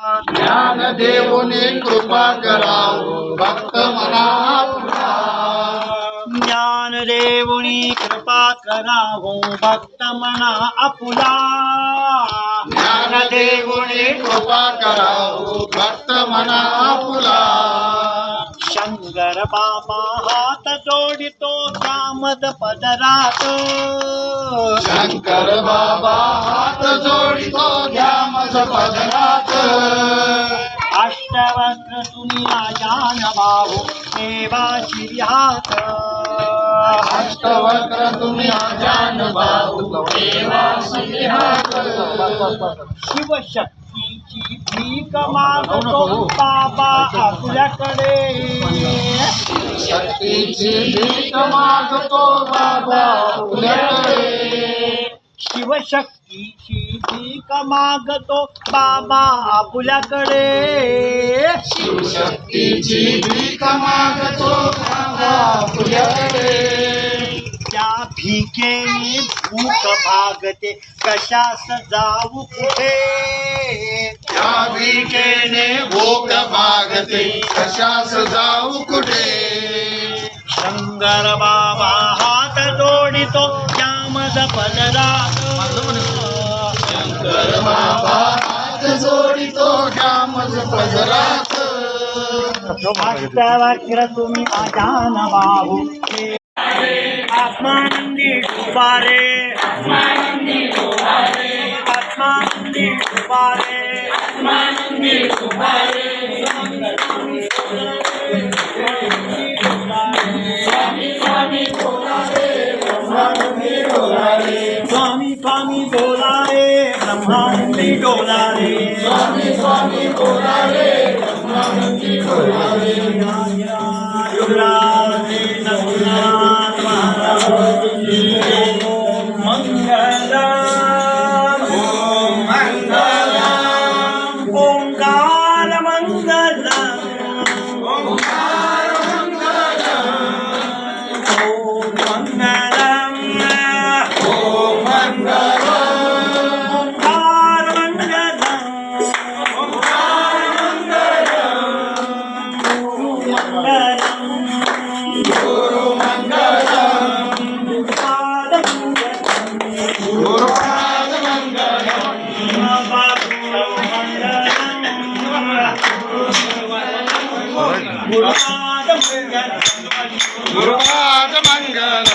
ज्ञान देऊनी कृपा करावो भक्त मना आपला. ज्ञान देऊनी कृपा करावो भक्त मना आपुला. ज्ञान देऊनी कृपा करावो भक्त मना आपला. शंकर बाबा हात जोडितो श्यामद पदरात. शंकर बाबा हात जोडितो ध्यामज पदरात. अष्टवक्र दुनिया जान भाऊ देवा शिर्यात. अष्टवक्र दुनिया जान भाऊ देवा शिर्यात. शिवशक्तीची भीक मागतो बाबा आपल्याकडे. शक्तीची भीक मागतो बाबा आपल्याकडे. शिवशक्तीची भीक मागतो बाबा आपल्याकडे. शिवशक्तीची भीक मागतो बाबा आपल्याकडे. त्या भीकेने भूक भागते कशास जाऊ कुठे. त्या भीकेने भूक भागते कशास जाऊ कुठे. शंकर बाबा हात जोडितो श्यामद पदरात. शंकर बाबा हात जोडितो श्यामज पदरात. अष्टवक्र तुम्ही अजान बाहू आत्मानंदी डुबारे. आत्मानंदी डुबारे. आत्मानंदी डुबारे. आत्मानंदी डुबारे. स्वामी स्वामी बोला रे ब्रह्मानंदी डोला रे. स्वामी स्वामी बोला रे ब्रह्मानंदी डोला रे. स्वामी स्वामी बोला रे ब्रह्मानंदी डोला रे. युवराज नवनाथ महाराज मंगलम. ओम मंगलम. ओंकार मंगलम. ओंकार मंगलम. ओम मंगलम. ओम मंगलम. ओंकार मंगलम. ओंकार मंगलम. गुरु मंगलम. पाद मंगलम. गुरुपाद मंगलम. गुरुपाद मंगलम. गुरुपाद मंगलम.